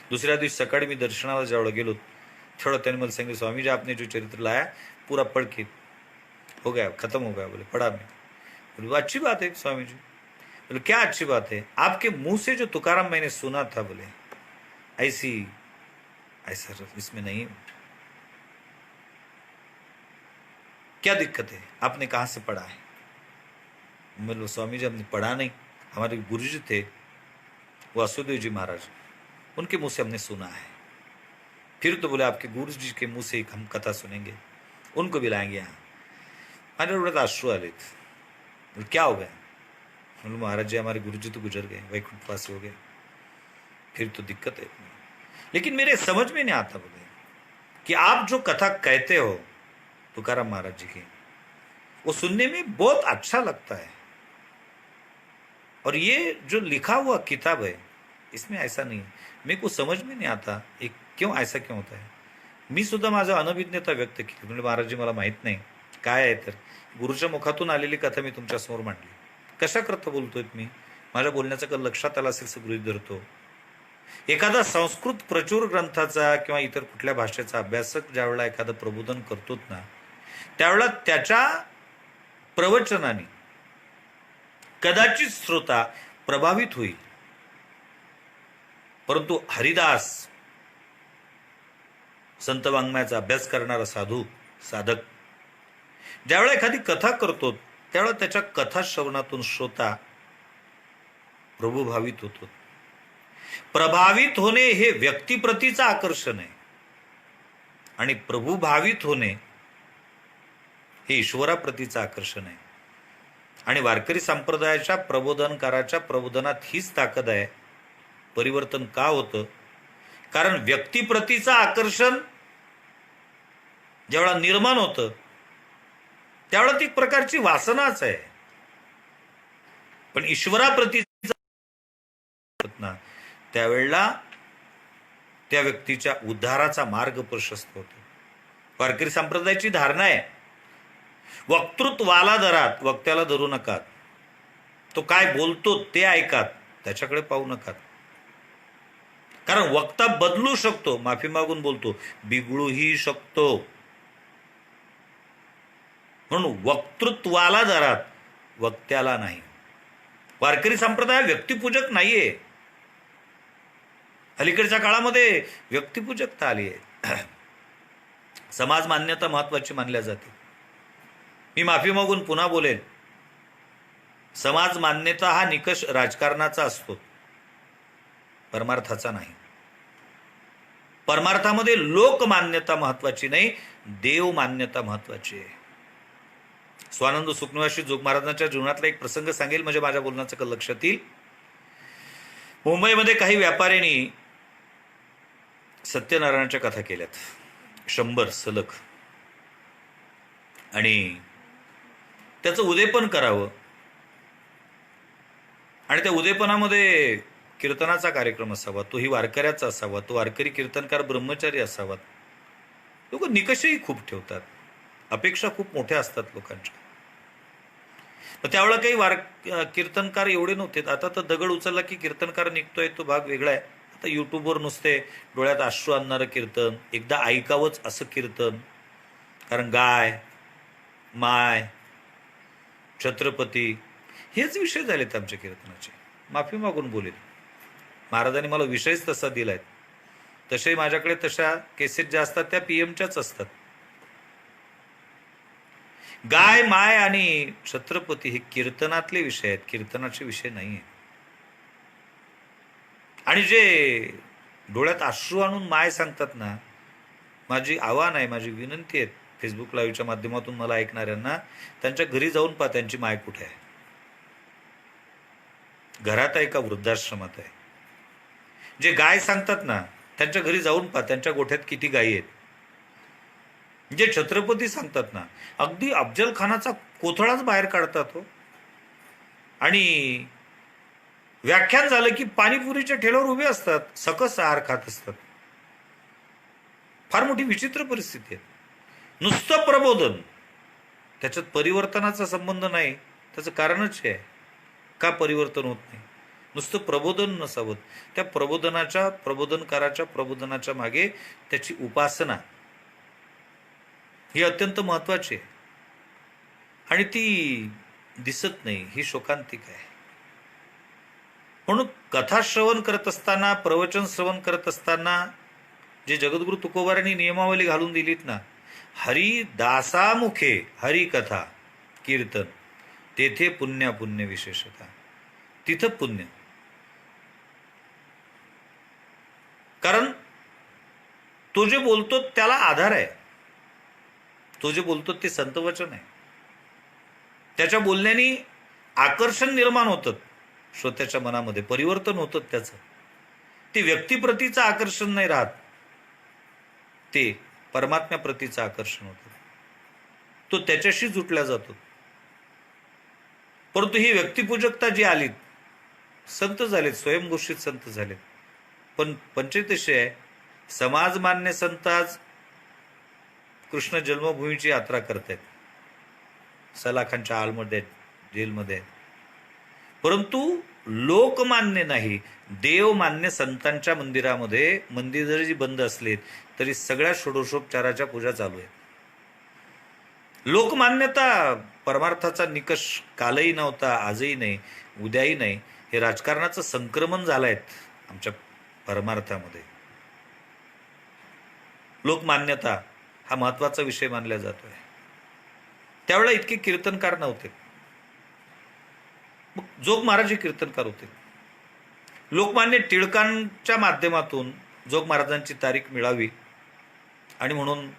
दुसऱ्या दिवशी सकाळी मी दर्शनाला जेवढा गेलो तेवढं त्यांनी मला सांगितलं, स्वामी जी आपने जो चरित्र लाया पूरा पढ़ के हो गया, खत्म हो गया. बोले पढ़ा मैं. बोले अच्छी बात है स्वामी जी. बोले क्या अच्छी बात है, आपके मुंह से जो तुकाराम मैंने सुना था, बोले ऐसा इसमें नहीं, क्या दिक्कत है, आपने कहाँ से पढ़ा है. बोले स्वामी जी हमने पढ़ा नहीं, हमारे गुरु जी थे वासुदेव जी महाराज, उनके मुंह से हमने सुना है. फिर तो बोले आपके गुरु जी के मुंह से हम कथा सुनेंगे, उनको भी लाएंगे यहाँ. माझ्या डोळ्यात अश्रू आलेत. बोले क्या हो गया. बोले महाराज जी हमारे गुरु जी तो गुजर गए, वैकुंठवासी हो गए, फिर तो दिक्कत है. लेकिन मेरे समझ में नहीं आता, बोले कि आप जो कथा कहते हो तुकाराम महाराज जी की, वो सुनने में बहुत अच्छा लगता है, और ये जो लिखा हुआ किताब है इसमें ऐसा नहीं है. मेरे को समझ में नहीं आता एक क्यों ऐसा क्यों होता है. मी सुद्धा माझं अनभिज्ञता व्यक्त केली. म्हणजे महाराज जी मला माहित नाही काय आहे, तर गुरुच्या मुखातून आलेली कथा मी तुमच्यासमोर मांडली. कशा करता बोलतोय मी, माझ्या बोलण्याचं का लक्षात आलं असेल असं गृहीत धरतो. एखादा संस्कृत प्रचूर ग्रंथाचा किंवा इतर कुठल्या भाषेचा अभ्यासक ज्यावेळेला एखादं प्रबोधन करतोत ना, त्यावेळेला त्याच्या प्रवचनाने कदाचित श्रोता प्रभावित होईल. परंतु हरिदास, संत वाङ्मयाचा अभ्यास करणारा साधू साधक ज्यावेळेला एखादी कथा करतो त्यावेळेला त्याच्या कथा श्रवणातून श्रोता प्रभुभावित होतो. प्रभावित होणे हे व्यक्तिप्रतीचं आकर्षण आहे, आणि प्रभुभावित होणे हे ईश्वराप्रतीचं आकर्षण आहे. आणि वारकरी संप्रदायाच्या प्रबोधनकाराच्या प्रबोधनात हीच ताकद आहे. परिवर्तन का होतं, कारण व्यक्तिप्रतीचं आकर्षण जेवढा निर्माण होतं त्यावेळेला ती एक प्रकारची वासनाच आहे. पण ईश्वराप्रती ना त्यावेळेला त्या व्यक्तीच्या उद्धाराचा मार्ग प्रशस्त होतो. वारकरी संप्रदायाची धारणा आहे, वक्तृत्वाला धरात, वक्त्याला धरू नका, तो काय बोलतो ते ऐकात, त्याच्याकडे पाहू नका. कारण वक्ता बदलू शकतो, माफी मागून बोलतो, बिघडूही शकतो. म्हणून वक्तृत्वाला धरात, वक्त्याला नाही. वारकरी संप्रदाय व्यक्तिपूजक नाहीये. अलीकडच्या काळामध्ये व्यक्तिपूजकता आली आहे. समाज मान्यता महत्वाची मानल्या जाते. मी माफी मागून पुन्हा बोलेन, समाज मान्यता हा निकष राजकारणाचा असतो, परमार्थाचा नाही. परमार्थामध्ये लोक मान्यता महत्वाची नाही, देव मान्यता महत्वाची आहे. स्वानंद सुखनिवासी जोग महाराजांच्या जीवनातला एक प्रसंग सांगेल म्हणजे माझ्या बोलण्याचं लक्षात येईल. मुंबईमध्ये काही व्यापाऱ्यांनी सत्यनारायणाच्या कथा केल्यात 100 सलग, आणि त्याचं उद्यापन करावं, आणि त्या उद्यापनामध्ये कीर्तनाचा कार्यक्रम असावा, तोही वारकऱ्याचा असावा, तो वारकरी कीर्तनकार ब्रह्मचारी असावा. लोक निकषही खूप ठेवतात, अपेक्षा खूप मोठ्या असतात लोकांच्या. त्यावेळेला काही कीर्तनकार एवढे नव्हते. आता तर दगड उचलला की कीर्तनकार निघतोय, तो भाग वेगळा आहे. आता युट्यूबवर नुसते डोळ्यात अश्रू आणणारं कीर्तन, एकदा ऐकावंच असं कीर्तन, कारण गाय माय छत्रपती हेच विषय झालेत आमच्या कीर्तनाचे. माफी मागून बोलेल, महाराजांनी मला विषयच तसा दिलाय. तसे माझ्याकडे तशा केसेस ज्या असतात त्या पीएमच्याच असतात. गाय माय आणि छत्रपती हे कीर्तनातले विषय आहेत, कीर्तनाचे विषय नाही आहेत. आणि जे डोळ्यात अश्रू आणून माय सांगतात ना, माझी आव्हान आहे, माझी विनंती आहे फेसबुक लाईव्हच्या माध्यमातून मला ऐकणाऱ्यांना, त्यांच्या घरी जाऊन पहा त्यांची माय कुठे आहे. घरात आहे का वृद्धाश्रमात आहे. जे गाय सांगतात ना, त्यांच्या घरी जाऊन पहा त्यांच्या गोठ्यात किती गायी आहेत. जे छत्रपती सांगतात ना, अगदी अफजल खानाचा कोथळाच बाहेर काढतात हो. आणि व्याख्यान झालं की पाणीपुरीच्या ठेल्यावर उभे असतात, सकस आहार खात असतात. फार मोठी विचित्र परिस्थिती आहे. नुसतं प्रबोधन, त्याच्यात परिवर्तनाचा संबंध नाही. त्याचं कारणच आहे का परिवर्तन होत नाही. नुसतं प्रबोधन नसावं, त्या प्रबोधनकाराच्या प्रबोधनाच्या मागे त्याची उपासना ही अत्यंत महत्वाची आहे, आणि ती दिसत नाही, ही शोकांतिक आहे. म्हणून कथा श्रवण करत असताना, प्रवचन श्रवण करत असताना जे जगद्गुरु तुकोबारांनी नियमावली घालून दिलीत ना, हरी दासामुखे हरी कथा कीर्तन तेथे पुण्य विशेषता, तिथं पुण्य. कारण तो जे बोलतो त्याला आधार आहे, तो जे बोलतो ते संतवचन आहे. त्याच्या बोलण्याने आकर्षण निर्माण होतं, श्रोत्याच्या मनामध्ये परिवर्तन होतं त्याचं. ते व्यक्तिप्रतीचं आकर्षण नाही राहत, ते परमात्म्याप्रतीचं आकर्षण होतं. तो त्याच्याशी जुटला जातो. परंतु ही व्यक्तिपूजकता जी आली, संत झालेत, स्वयंघोषित संत झालेत, पण पंचायत अशी आहे, समाजमान्य संत आज कृष्ण जन्मभूमीची यात्रा करतायत, सलाखांच्या आलमध्ये जेलमध्ये आहेत. परंतु लोकमान्य नाही, देवमान्य संतांच्या मंदिरामध्ये, मंदिर जरी बंद असले तरी सगळ्या षोडशोपचाराच्या पूजा चालू आहेत. लोकमान्यता परमार्थाचा निकष कालही नव्हता, आजही नाही, उद्याही नाही. हे राजकारणाचं संक्रमण झालंय आमच्या परमार्थामध्ये. लोकमान्यता हा महत्वाचा विषय मानला जातोय. त्यावेळेला इतके कीर्तनकार नव्हते. जोग महाराज हे कीर्तनकार होते. लोकमान्य टिळकांच्या माध्यमातून जोग महाराजांची तारीख मिळावी, आणि म्हणून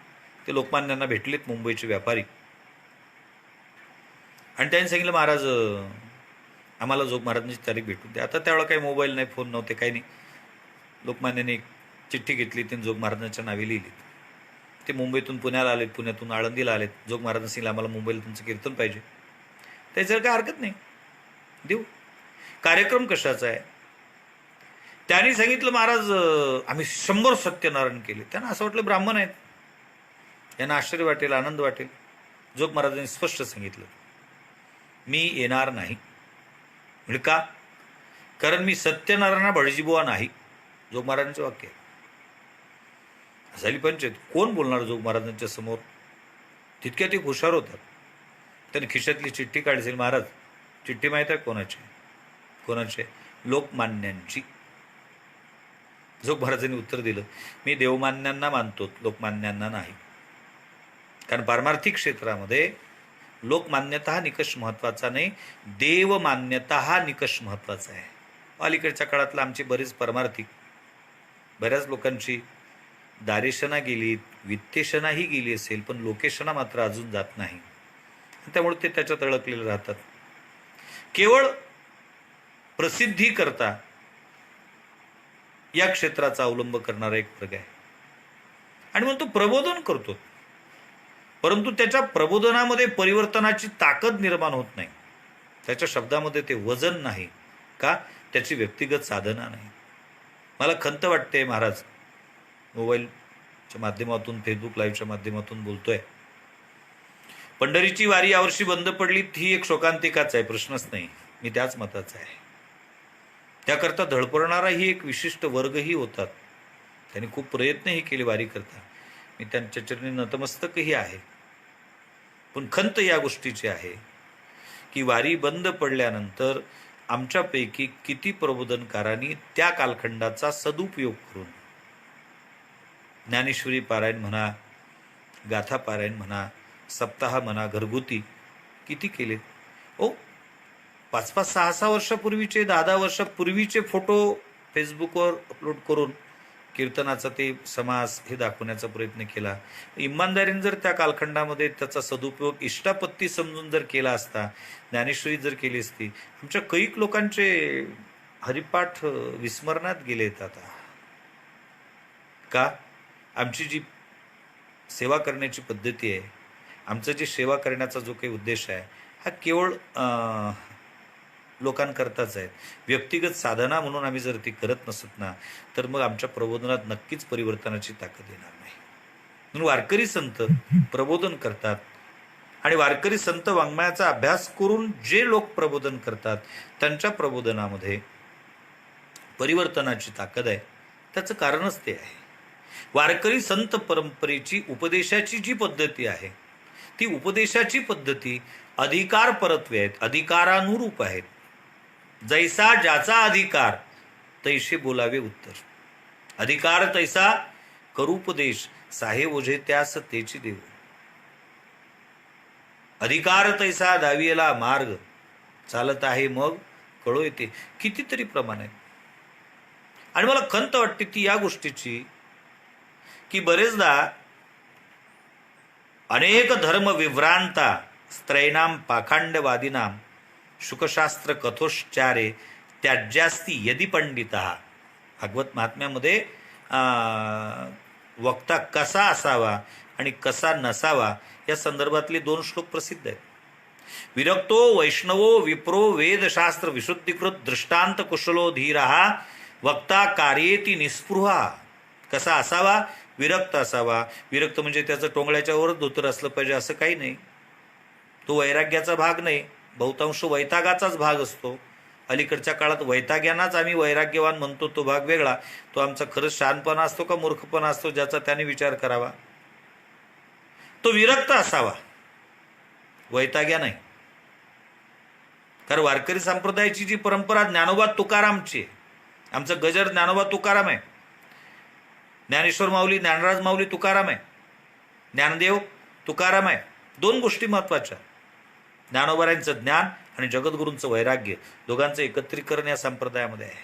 ते लोकमान्यांना भेटलेत मुंबईचे व्यापारी, आणि त्यांनी सांगितलं, महाराज आम्हाला जोग महाराजांची तारीख भेटून द्या. आता त्यावेळेला काही मोबाईल नाही, फोन नव्हते, काही नाही. लोकमान्याने एक चिठ्ठी घेतली, त्यांनी जोग महाराजांच्या नावे लिहिली. ते मुंबईतून पुण्याला आलेत, पुण्यातून आळंदीला आलेत. जोग महाराजांनी सांगितलं, आम्हाला मुंबईला तुमचं कीर्तन पाहिजे. त्याच्यावर काय हरकत नाही, देऊ. कार्यक्रम कशाचा आहे? त्यांनी सांगितलं, महाराज आम्ही 100 सत्यनारायण केले. त्यांना असं वाटलं ब्राह्मण आहेत, यांना आश्चर्य वाटेल, आनंद वाटेल. जोग महाराजांनी स्पष्ट सांगितलं, मी येणार नाही. म्हणजे का? कारण मी सत्यनारायणा भटजीबुवा नाही. जोग महाराजांचं वाक्य आहे. झाली पंचायत. कोण बोलणार जोग महाराजांच्या समोर? तितक्या ते हुशार होतात. त्यांनी खिशातली चिठ्ठी काढली. महाराज, चिठ्ठी माहीत आहे कोणाची? कोणाची? लोकमान्यांची. जोग महाराजांनी उत्तर दिलं, मी देवमान्यांना मानतो, लोकमान्यांना नाही. कारण पारमार्थिक क्षेत्रामध्ये लोकमान्यता हा निकष महत्त्वाचा नाही, देवमान्यता हा निकष महत्त्वाचा आहे. अलीकडच्या काळातलं आमचे बरेच परमार्थिक, बऱ्याच लोकांची दारेशना गेली, वित्तेशनाही गेली असेल, पण लोकेशना मात्र अजून जात नाही. त्यामुळे ते त्याच्यात अडकलेले राहतात. केवळ प्रसिद्धी करता या क्षेत्राचा अवलंब करणारा एक वर्ग आहे आणि मग तो प्रबोधन करतो, परंतु त्याच्या प्रबोधनामध्ये परिवर्तनाची ताकद निर्माण होत नाही. त्याच्या शब्दामध्ये ते वजन नाही. का? त्याची व्यक्तिगत साधना नाही. मला खंत वाटते, महाराज मोबाईलच्या माध्यमातून, फेसबुक लाईव्हच्या माध्यमातून बोलतोय, पंढरीची वारी यावर्षी बंद पडली, ही एक शोकांतिकाच आहे, प्रश्नच नाही. मी त्याच मताचा आहे. त्याकरता धडपडणारा ही एक विशिष्ट वर्गही होतात. त्यांनी खूप प्रयत्नही केले वारी करता. मी त्यांच्या चरणी नतमस्तकही आहे. पण खंत या गोष्टीची आहे की वारी बंद पडल्यानंतर आमच्यापैकी किती प्रबोधनकारांनी त्या कालखंडाचा सदुपयोग करून ज्ञानेश्वरी पारायण म्हणा, गाथा पारायण म्हणा, सप्ताह म्हणा, घरगुती किती केले. 5-5, 6-6 वर्षापूर्वीचे, 10-10 वर्षापूर्वीचे फोटो फेसबुकवर अपलोड करून कीर्तनाचा ते समास हे दाखवण्याचा प्रयत्न केला. इमानदारीने जर त्या कालखंडामध्ये त्याचा सदुपयोग इष्टापत्ती समजून जर केला असता, ज्ञानेश्वरी जर केली असती, आमच्या कैक लोकांचे हरिपाठ विस्मरणात गेलेत आता. का? आमची जी सेवा करण्याची पद्धती आहे, आमचं जे सेवा करण्याचा जो काही उद्देश आहे, हा केवळ लोकांकरताच आहे. व्यक्तिगत साधना म्हणून आम्ही जर ती करत नसत ना, तर मग आमच्या प्रबोधनात नक्कीच परिवर्तनाची ताकद येणार नाही. म्हणून वारकरी संत प्रबोधन करतात आणि वारकरी संत वाङ्मयाचा अभ्यास करून जे लोक प्रबोधन करतात, त्यांच्या प्रबोधनामध्ये परिवर्तनाची ताकद आहे. त्याचं कारणच ते आहे. वारकरी संत परंपरेची उपदेशाची जी पद्धती आहे, ती उपदेशाची पद्धती अधिकार परत्वे आहेत, अधिकारानुरूप आहेत. जैसा ज्याचा अधिकार तैसे बोलावे उत्तर. अधिकार तैसा करूपदेश, साहे ओझे त्यास तेची देव. अधिकार तैसा दावियेला मार्ग, चालत आहे मग कळो येते. कितीतरी प्रमाण आहे. आणि मला खंत वाटते ती या गोष्टीची की बरेचदा अनेक धर्म विभ्रांता स्त्रैणाम पाखांडवादीनाम शुकशास्त्र कथोश्चारे त्याज्यास्ती यदि पंडिता. भागवत महात्म्यामध्ये वक्ता कसा असावा आणि कसा नसावा या संदर्भातले 2 श्लोक प्रसिद्ध आहेत. विरक्तो वैष्णवो विप्रो वेदशास्त्र विशुद्धीकृत दृष्टांत कुशलो धीरहा वक्ता कार्येती निस्पृहा. कसा असावा? विरक्त असावा. विरक्त म्हणजे त्याचं टोंगळ्याच्या वरच धोतर असलं पाहिजे असं काही नाही. तो वैराग्याचा भाग नाही, बहुतांश वैतागाचाच भाग असतो. अलीकडच्या काळात वैताग्यानाच आम्ही वैराग्यवान म्हणतो, तो भाग वेगळा. तो आमचा खरंच शहाणपणा असतो का मूर्खपणा असतो, ज्याचा त्याने विचार करावा. तो विरक्त असावा, वैताग्या नाही. कारण वारकरी संप्रदायाची जी परंपरा ज्ञानोबा तुकारामची आहे. आमचं गजर ज्ञानोबा तुकाराम आहे, ज्ञानेश्वर माऊली, ज्ञानराज माऊली तुकाराम आहे, ज्ञानदेव तुकाराम आहे. 2 गोष्टी महत्वाच्या, ज्ञानोबारांचं ज्ञान आणि जगद्गुरूंचं वैराग्य, दोघांचं एकत्रीकरण या संप्रदायामध्ये आहे.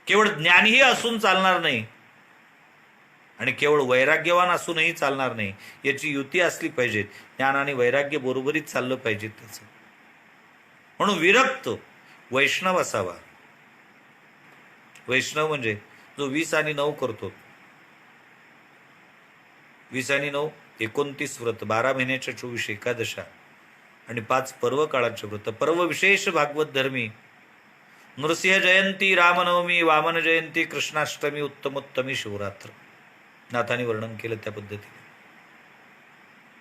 केवळ ज्ञानही असून चालणार नाही आणि केवळ वैराग्यवान असूनही चालणार नाही. याची युती असली पाहिजे. ज्ञान आणि वैराग्य बरोबरीच चाललं पाहिजे त्याचं. म्हणून विरक्त वैष्णव असावा. वैष्णव म्हणजे जो 20 आणि 9 करतो. 20 आणि 9 29 व्रत, 12 महिन्याच्या 24 एकादशा आणि 5 पर्व काळाचे व्रत. पर्व विशेष भागवत धर्मी, नृसिंह जयंती, रामनवमी, वामन जयंती, कृष्णाष्टमी, उत्तमोत्तमी, शिवरात्र. नाथाने वर्णन केलं त्या पद्धतीने.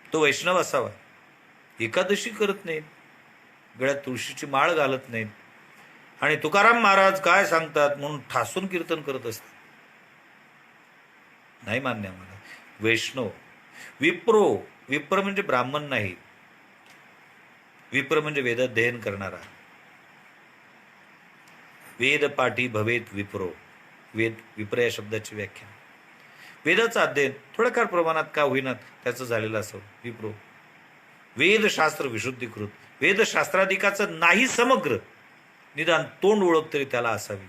तो वैष्णव असावा. एकादशी करत नाहीत, गळ्यात तुळशीची माळ घालत नाहीत आणि तुकाराम महाराज काय सांगतात म्हणून ठासून कीर्तन करत असतात. नाही मान्य आम्हाला. वैष्णव. विप्रो, विप्र म्हणजे ब्राह्मण नाही, विप्र म्हणजे वेदाध्ययन करणारा. वेदपाठी भवेत विप्रो. वेद विप्र या शब्दाची व्याख्या. वेदाचं अध्ययन थोड्याफार प्रमाणात का होईनात त्याचं झालेलं असावं. विप्रो वेदशास्त्र विशुद्धीकृत, वेदशास्त्राधिकाचं नाही समग्र, निदान तोंड ओळख तरी त्याला असावी,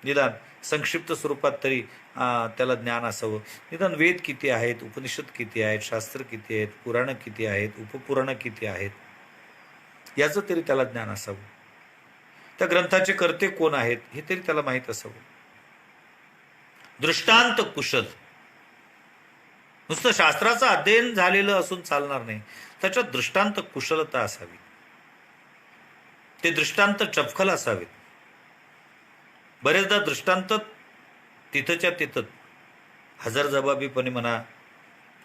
निदान संक्षिप्त स्वरूपात तरी त्याला ज्ञान असावं. निदान वेद किती आहेत, उपनिषद किती आहेत, शास्त्र किती आहेत, पुराणं किती आहेत, उपपुराणं किती आहेत, याचं तरी त्याला ज्ञान असावं. त्या ग्रंथाचे कर्ते कोण आहेत हे तरी त्याला माहीत असावं. दृष्टांत कुशल, नुसतं शास्त्राचं अध्ययन झालेलं असून चालणार नाही, त्याच्यात दृष्टांत कुशलता असावी, ते दृष्टांत चपखल असावेत. बरेचदा दृष्टांत तिथंच्या तिथं हजरजबाबीपणे म्हणा,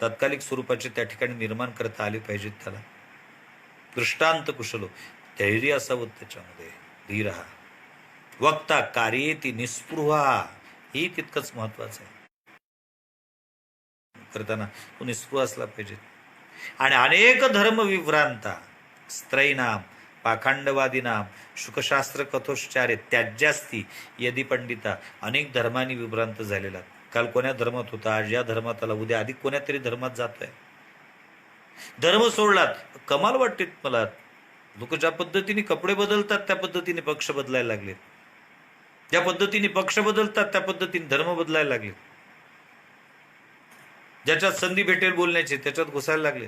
तात्कालिक स्वरूपाचे त्या ठिकाणी निर्माण करता आले पाहिजेत. त्याला दृष्टांत कुशलो, धैर्य असावं त्याच्यामध्ये, धीर हा. वक्ता कार्ये ती निस्पृहा, ही तितकंच महत्वाचं आहे. करताना तो निस्पृह असला पाहिजे. आणि अनेक धर्म विभ्रांता स्त्रैनाम पाखंडवादीनाम शुकशास्त्र कथोश्चारे त्याज्यास्ती यदी पंडिता, अनेक धर्मांनी विभ्रांत झालेला. काल कोण्या धर्मात होता, आज या धर्मात आला, उद्या अधिक कोण्या तरी धर्मात जातोय. धर्म सोडलात, कमाल वाटते मला. लोक ज्या पद्धतीने कपडे बदलतात त्या पद्धतीने पक्ष बदलायला लागले, ज्या पद्धतीने पक्ष बदलतात त्या पद्धतीने धर्म बदलायला लागले, ज्याच्यात संधी भेटेल बोलण्याची त्याच्यात घुसायला लागले.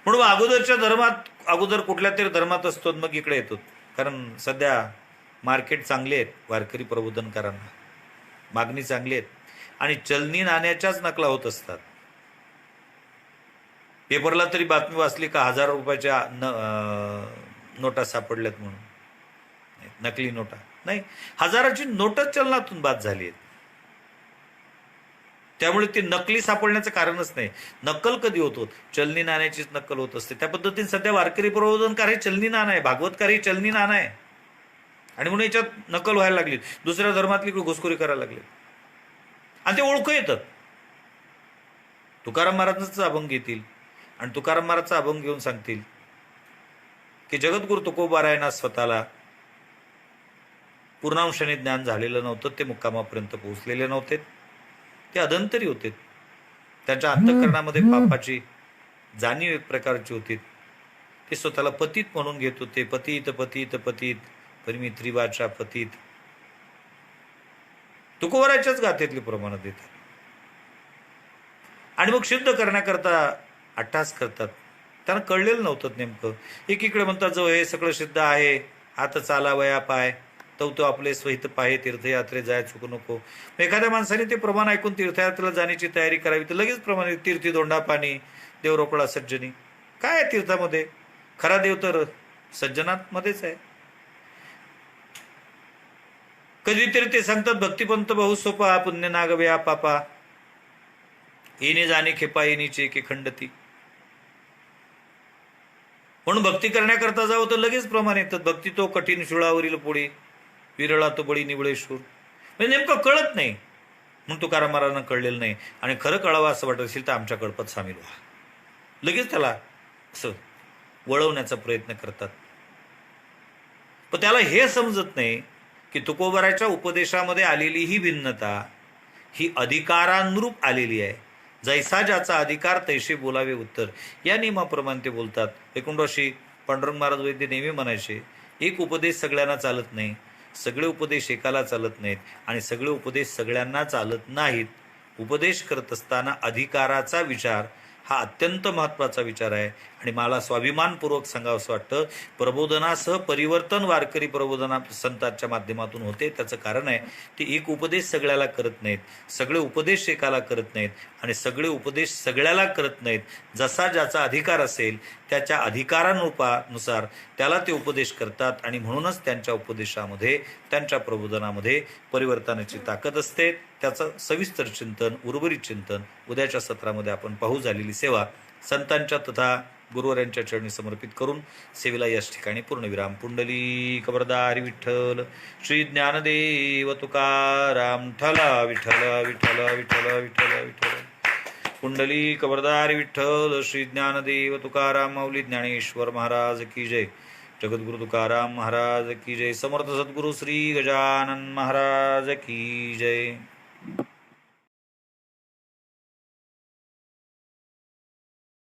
म्हणून अगोदरच्या धर्मात, अगोदर कुठल्या तरी धर्मात असतो, मग इकडे येतो. कारण सध्या मार्केट चांगले आहेत, वारकरी प्रबोधनकारांना मागणी चांगली आहेत, आणि चलनी नाण्याच्याच नकला होत असतात. पेपरला तरी बातमी वाचली का 1000 रुपयाच्या नोटा सापडल्यात म्हणून, नकली नोटा नाही, 1000ची नोटच चलनातून बाद झाली आहेत. त्यामुळे ती नकली सापडण्याचं कारणच नाही. नक्कल कधी होतो, चलनी नाण्याचीच नक्कल होत असते. त्या पद्धतीने सध्या वारकरी प्रबोधनकार हे चलनी नाणं आहे, भागवतकार हे चलनी नाणं आहे, आणि म्हणून याच्यात नक्कल व्हायला लागली, दुसऱ्या धर्मातली घुसखोरी करायला लागली, आणि ते ओळखू येतात. तुकाराम महाराजांचा अभंग घेतील आणि तुकाराम महाराजचा अभंग घेऊन सांगतील की जगद्गुरु तुकोबारायांना स्वतःला पूर्णांशाने ज्ञान झालेलं नव्हतं, ते मुक्कामापर्यंत पोहोचलेले नव्हते, ते अधंतरी होते. त्यांच्या अंतःकरणामध्ये पापाची जाणीव एक प्रकारची होती. ते स्वतःला पतित म्हणून घेत होते. पतित पतित पतित परिमी त्रिवाचा पतित, तुकोबाराच्याच गाथेतली प्रमाण देतात. आणि मग सिद्ध करण्याकरता अट्टास करतात. त्यांना कळलेलं नव्हतं नेमकं. एकीकडे म्हणतात जो हे सगळं सिद्ध आहे, हात चालावया पाय, तो आपले स्वहित पाहे तीर्थयात्रे जाय चुकू नको. एखाद्या माणसाने ते प्रमाण ऐकून तीर्थयात्रेला जाण्याची तयारी करावी, तर लगेच प्रमाण तीर्थी दोंडा पाणी देव रोकडा सज्जनी. काय आहे तीर्थामध्ये? खरा देव तर सज्जनात मध्येच आहे. कधीतरी ते सांगतात भक्तिपंत बहु सोपा पुण्य नागव्या पापा, येणे जाणे खेपा येणीचे की खंडती. म्हणून भक्ती करण्याकरता जावं तर लगेच प्रमाण येतात. भक्ती तो कठीण शुळावरील पोळी, विरळा तो बळी निवळेश्वर. म्हणजे नेमकं कळत नाही, म्हणून तुकाराम महाराजांना कळलेलं नाही. आणि खरं कळावं असं वाटत असेल तर आमच्या कळपात सामील व्हा. लगेच त्याला असं वळवण्याचा प्रयत्न करतात. पण त्याला हे समजत नाही की तुकोबाराच्या उपदेशामध्ये आलेली ही भिन्नता ही अधिकारानुरूप आलेली आहे. जैसा ज्याचा अधिकार तैसे बोलावे उत्तर, या नियमाप्रमाणे ते बोलतात. एकूणराशी पांडुरंग महाराज वैद्य नेहमी म्हणायचे, एक उपदेश सगळ्यांना चालत नाही, सगळे उपदेश एकाला चालत नाहीत, आणि सगळे उपदेश सगळ्यांना चालत नाहीत. उपदेश करत असताना अधिकाराचा विचार हा अत्यंत महत्त्वाचा विचार आहे. आणि मला स्वाभिमानपूर्वक सांगावंसं वाटतं, प्रबोधनासह परिवर्तन वारकरी प्रबोधना संतांच्या माध्यमातून होते. त्याचं कारण आहे ते एक उपदेश सगळ्याला करत नाहीत, सगळे उपदेश एकाला करत नाहीत, आणि सगळे उपदेश सगळ्याला करत नाहीत. जसा ज्याचा अधिकार असेल त्याच्या अधिकारानुसार त्याला ते उपदेश करतात. आणि म्हणूनच त्यांच्या उपदेशामध्ये, त्यांच्या प्रबोधनामध्ये परिवर्तनाची ताकद असते. त्याचं सविस्तर चिंतन, उर्वरित चिंतन उद्याच्या सत्रामध्ये आपण पाहू. झालेली सेवा संतांच्या तथा गुरुवारांच्या चरणी समर्पित करून सेवेला याच ठिकाणी पूर्णविराम. पुंडली कबरदारी विठ्ठल श्री ज्ञानदेव तुकाराम ठला विठ्ठल विठ्ठल विठ्ठल विठ्ठल विठ्ठल. पुंडली कबरदारी विठ्ठल श्री ज्ञानदेव तुकाराम माऊली ज्ञानेश्वर महाराज की जय. जगद्गुरु तुकाराम महाराज की जय. समर्थ सद्गुरु श्री गजानन महाराज की जय.